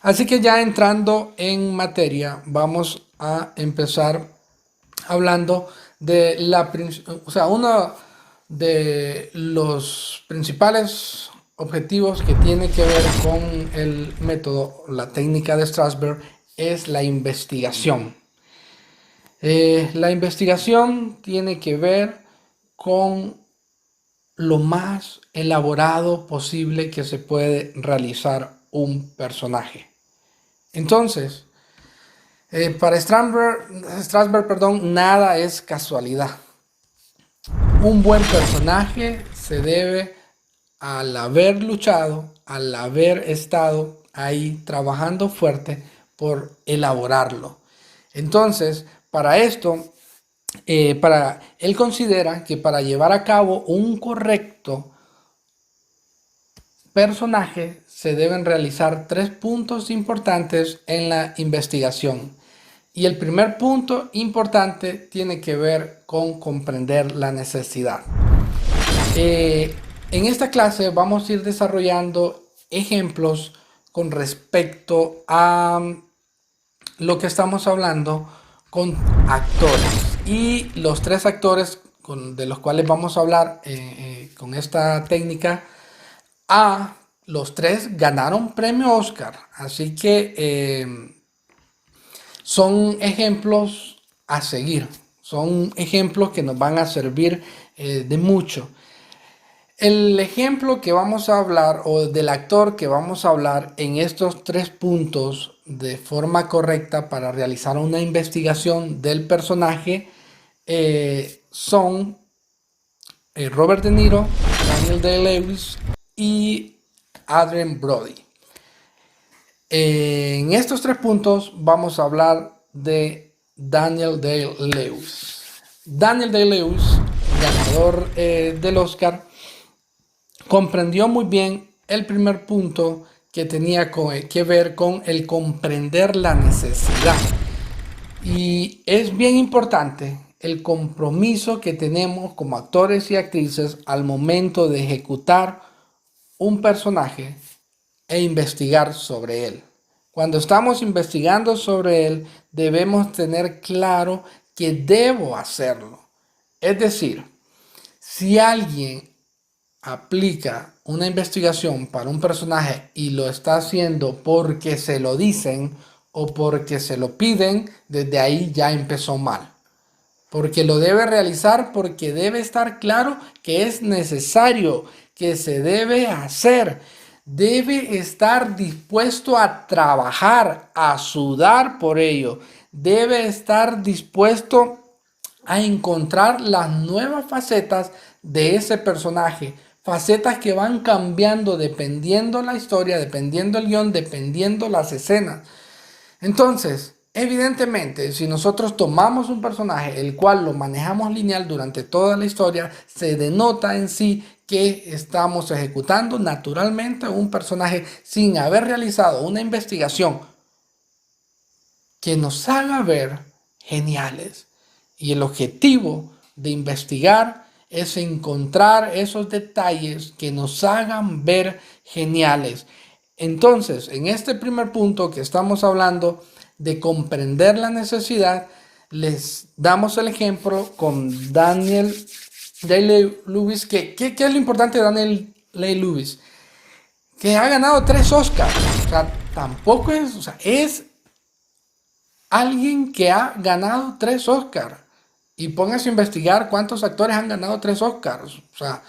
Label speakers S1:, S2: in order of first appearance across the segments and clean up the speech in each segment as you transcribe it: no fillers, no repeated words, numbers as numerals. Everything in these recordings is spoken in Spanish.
S1: Así que ya entrando en materia, vamos a empezar hablando de uno de los principales objetivos que tiene que ver con el método, la técnica de Strasberg, es la investigación. La investigación tiene que ver con lo más elaborado posible que se puede realizar un personaje. Entonces, para Strasberg, perdón, nada es casualidad. Un buen personaje se debe al haber luchado, al haber estado ahí trabajando fuerte por elaborarlo. Entonces, para esto, él considera que para llevar a cabo un correcto personaje se deben realizar 3 puntos importantes en la investigación. Y el primer punto importante tiene que ver con comprender la necesidad. En esta clase vamos a ir desarrollando ejemplos con respecto a lo que estamos hablando con actores. Y los 3 actores de los cuales vamos a hablar con esta técnica, los 3 ganaron premio Oscar. Así que son ejemplos a seguir. Son ejemplos que nos van a servir de mucho. El ejemplo que vamos a hablar, o del actor que vamos a hablar en estos 3 puntos de forma correcta para realizar una investigación del personaje, son Robert De Niro, Daniel Day-Lewis y Adrien Brody. En estos 3 puntos vamos a hablar de Daniel Day-Lewis. Daniel Day-Lewis, ganador del Oscar, comprendió muy bien el primer punto que tenía que ver con el comprender la necesidad. Y es bien importante el compromiso que tenemos como actores y actrices al momento de ejecutar un personaje e investigar sobre él. Cuando estamos investigando sobre él, debemos tener claro que debo hacerlo. Es decir, si alguien aplica una investigación para un personaje y lo está haciendo porque se lo dicen o porque se lo piden, desde ahí ya empezó mal. Porque lo debe realizar, porque debe estar claro que es necesario, que se debe hacer. Debe estar dispuesto a trabajar, a sudar por ello. Debe estar dispuesto a encontrar las nuevas facetas de ese personaje. Facetas que van cambiando dependiendo la historia, dependiendo el guión, dependiendo las escenas. Entonces, evidentemente, si nosotros tomamos un personaje el cual lo manejamos lineal durante toda la historia, se denota en sí que estamos ejecutando naturalmente un personaje sin haber realizado una investigación que nos haga ver geniales. Y el objetivo de investigar es encontrar esos detalles que nos hagan ver geniales. Entonces, en este primer punto que estamos hablando de comprender la necesidad, les damos el ejemplo con Daniel Day-Lewis. ¿Qué es lo importante de Daniel Day-Lewis? Que ha ganado 3 Oscars. O sea, tampoco es, o sea, es alguien que ha ganado 3 Oscars. Y póngase a investigar cuántos actores han ganado 3 Oscars. O sea,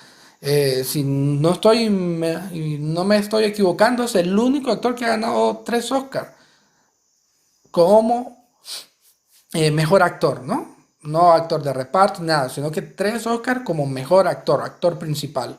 S1: si no no me estoy equivocando, es el único actor que ha ganado 3 Oscars como mejor actor, ¿no? No actor de reparto, nada, sino que 3 Oscars como mejor actor, actor principal.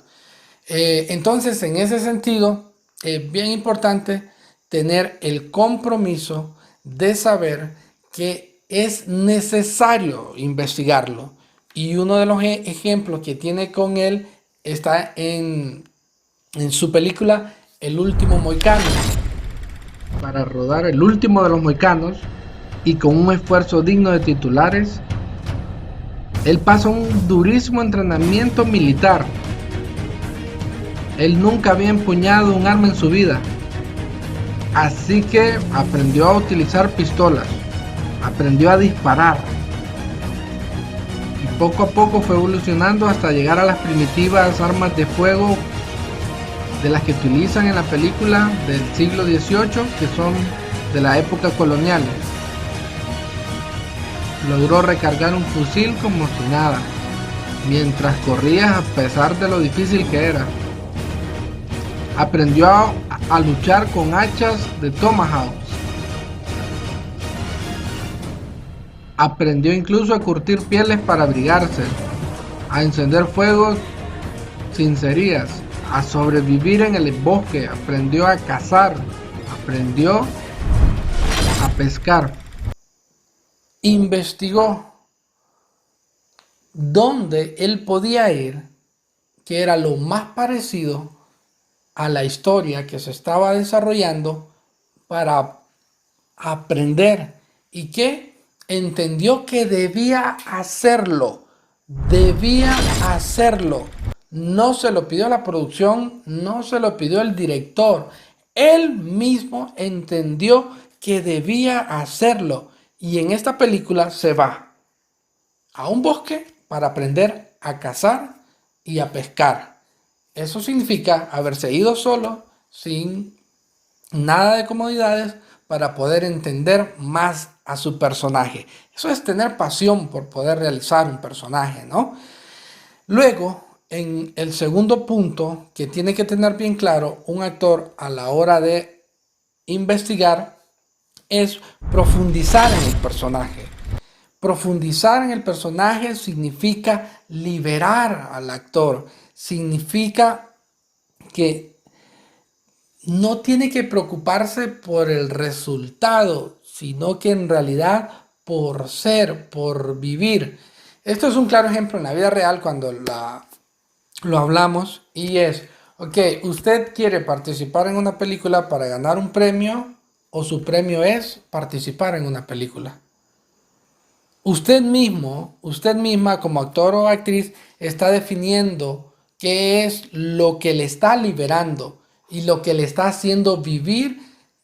S1: Entonces, en ese sentido, es bien importante tener el compromiso de saber que es necesario investigarlo. Y uno de los ejemplos que tiene con él está en su película El último Mohicano. Para rodar El último de los Mohicanos, y con un esfuerzo digno de titulares, él pasa un durísimo entrenamiento militar. Él nunca había empuñado un arma en su vida. Así que aprendió a utilizar pistolas, aprendió a disparar y poco a poco fue evolucionando hasta llegar a las primitivas armas de fuego de las que utilizan en la película del siglo XVIII, que son de la época colonial. Logró recargar un fusil como si nada, mientras corría a pesar de lo difícil que era. Aprendió a luchar con hachas de Tomahawk. Aprendió incluso a curtir pieles para abrigarse, a encender fuegos sin cerillas, a sobrevivir en el bosque. Aprendió a cazar, aprendió a pescar. Investigó dónde él podía ir, que era lo más parecido a la historia que se estaba desarrollando, para aprender, y que entendió que debía hacerlo. No se lo pidió la producción, no se lo pidió el director. Él mismo entendió que debía hacerlo. Y en esta película se va a un bosque para aprender a cazar y a pescar. Eso significa haberse ido solo, sin nada de comodidades, para poder entender más a su personaje. Eso es tener pasión por poder realizar un personaje, ¿no? Luego, en el segundo punto que tiene que tener bien claro un actor a la hora de investigar, es profundizar en el personaje. Profundizar en el personaje significa liberar al actor, significa que no tiene que preocuparse por el resultado, sino que en realidad por ser, por vivir. Esto es un claro ejemplo en la vida real cuando lo hablamos, y es, ok, usted quiere participar en una película para ganar un premio, o su premio es participar en una película. Usted mismo, usted misma como actor o actriz está definiendo qué es lo que le está liberando y lo que le está haciendo vivir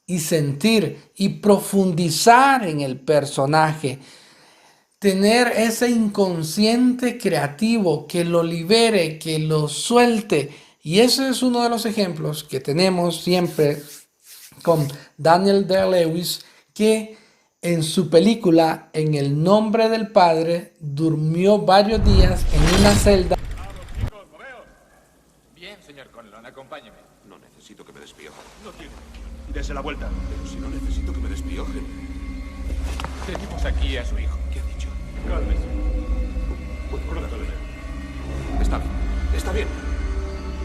S1: y sentir y profundizar en el personaje. Tener ese inconsciente creativo que lo libere, que lo suelte. Y ese es uno de los ejemplos que tenemos siempre con Daniel Day-Lewis, que en su película En el nombre del Padre durmió varios días en una celda.
S2: Vamos, chicos, moveos. Bien, señor Conlon, acompáñeme.
S3: No necesito que me despiojen.
S2: No tiene. Dese la vuelta.
S3: Pero si no necesito que me despiojen.
S2: Tenemos aquí a su hijo.
S3: ¿Qué ha dicho?
S2: Cálmese.
S3: Pronto le veo. Está bien. Está bien.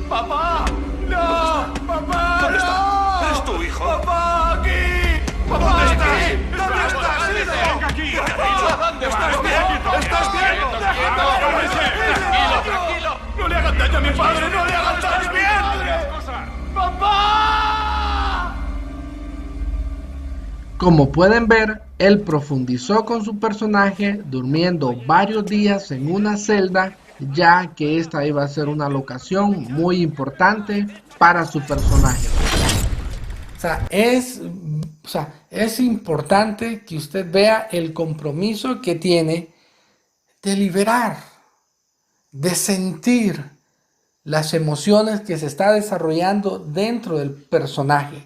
S2: ¡Papá! ¡No! ¡Papá!
S3: ¿Dónde
S2: no!
S3: está? ¿Eres tu hijo?
S2: ¡Papá, aquí! ¡Papá,
S3: ¿Dónde
S2: aquí!
S3: estás?
S2: ¿Dónde estás, hijo?
S3: Venga aquí.
S2: ¿Dónde
S3: ¿Estás bien? ¿Estás bien?
S2: Tranquilo, tranquilo. ¡No le hagan daño a mi padre! ¡No le hagan daño a mi padre! ¡Papá!
S1: Como pueden ver, él profundizó con su personaje durmiendo varios días en una celda, ya que esta iba a ser una locación muy importante para su personaje. Es importante que usted vea el compromiso que tiene de liberar, de sentir las emociones que se está desarrollando dentro del personaje.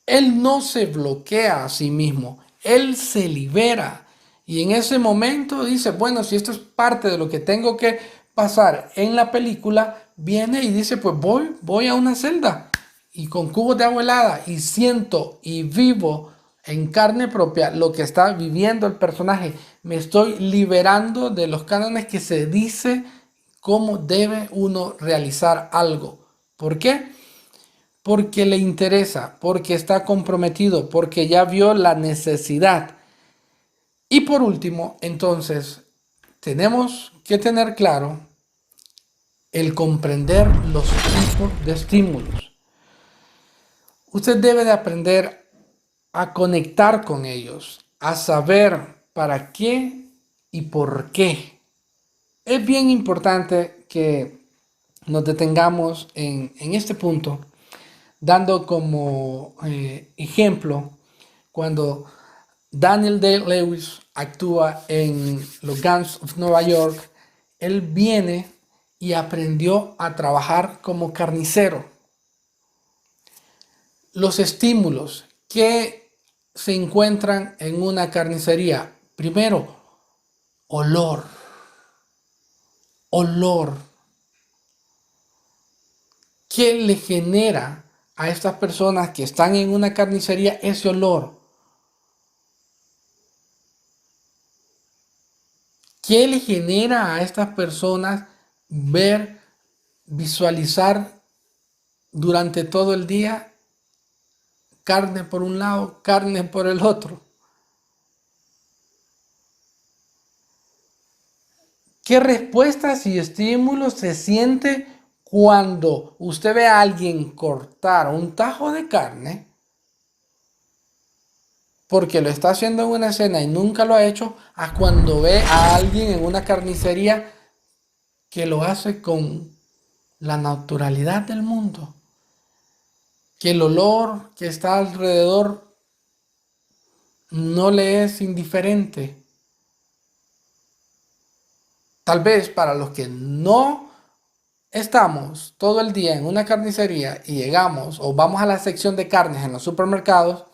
S1: Él no se bloquea a sí mismo, él se libera. Y en ese momento dice, bueno, si esto es parte de lo que tengo que pasar en la película, viene y dice, pues voy a una celda y con cubos de agua helada y siento y vivo en carne propia lo que está viviendo el personaje. Me estoy liberando de los cánones que se dice cómo debe uno realizar algo. ¿Por qué? Porque le interesa, porque está comprometido, porque ya vio la necesidad. Y por último, entonces, tenemos que tener claro el comprender los tipos de estímulos. Usted debe de aprender a conectar con ellos, a saber para qué y por qué. Es bien importante que nos detengamos en este punto dando como ejemplo cuando Daniel Day-Lewis actúa en los Gangs of Nueva York. Él viene y aprendió a trabajar como carnicero. Los estímulos que se encuentran en una carnicería: primero, olor. ¿Qué le genera a estas personas que están en una carnicería ese olor? ¿Qué le genera a estas personas visualizar durante todo el día carne por un lado, carne por el otro? ¿Qué respuestas y estímulos se siente cuando usted ve a alguien cortar un tajo de carne porque lo está haciendo en una escena y nunca lo ha hecho, a cuando ve a alguien en una carnicería que lo hace con la naturalidad del mundo? Que el olor que está alrededor no le es indiferente. Tal vez para los que no estamos todo el día en una carnicería y llegamos o vamos a la sección de carnes en los supermercados,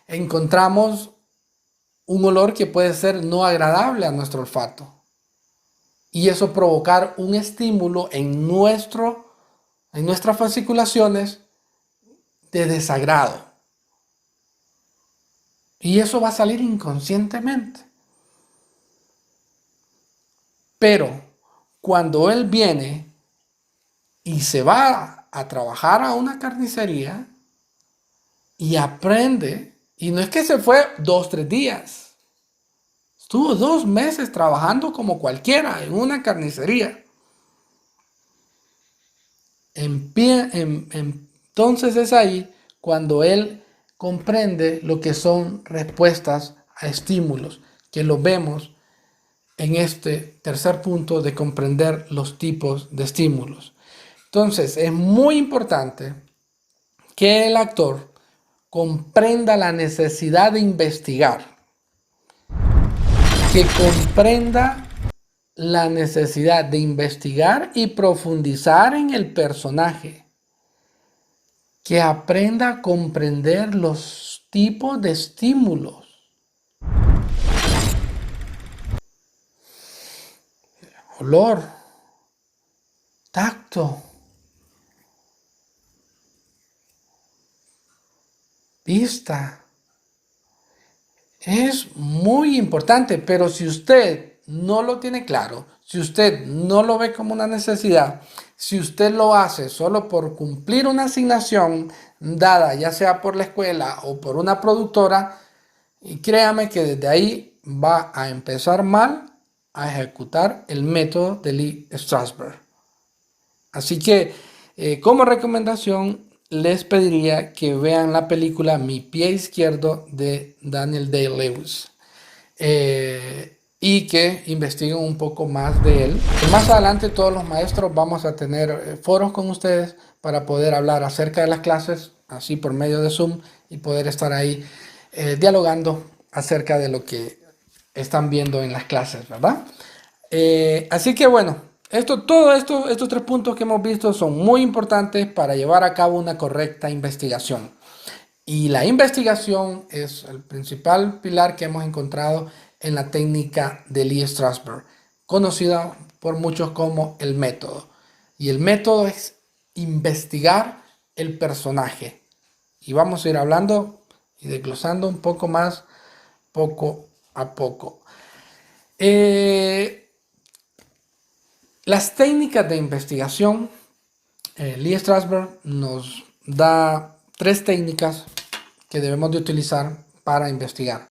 S1: encontramos un olor que puede ser no agradable a nuestro olfato. Y eso provocar un estímulo en nuestras fasciculaciones de desagrado. Y eso va a salir inconscientemente. Pero cuando él viene y se va a trabajar a una carnicería y aprende, y no es que se fue 2-3 días, estuvo 2 meses trabajando como cualquiera en una carnicería. Entonces es ahí cuando él comprende lo que son respuestas a estímulos, que lo vemos en este tercer punto de comprender los tipos de estímulos. Entonces es muy importante que el actor comprenda la necesidad de investigar, que comprenda la necesidad de investigar y profundizar en el personaje, que aprenda a comprender los tipos de estímulos. Olor, tacto, vista. Es muy importante, pero si usted no lo tiene claro, si usted no lo ve como una necesidad, si usted lo hace solo por cumplir una asignación dada, ya sea por la escuela o por una productora, y créame que desde ahí va a empezar mal a ejecutar el método de Lee Strasberg. Así que como recomendación les pediría que vean la película Mi pie izquierdo de Daniel Day-Lewis y que investiguen un poco más de él. Más adelante todos los maestros vamos a tener foros con ustedes para poder hablar acerca de las clases, así por medio de Zoom, y poder estar ahí dialogando acerca de lo que están viendo en las clases, ¿verdad? Así que bueno, estos 3 puntos que hemos visto son muy importantes para llevar a cabo una correcta investigación. Y la investigación es el principal pilar que hemos encontrado en la técnica de Lee Strasberg, conocida por muchos como el método. Y el método es investigar el personaje. Y vamos a ir hablando y desglosando un poco más poco a poco. Las técnicas de investigación, Lee Strasberg nos da 3 técnicas que debemos de utilizar para investigar.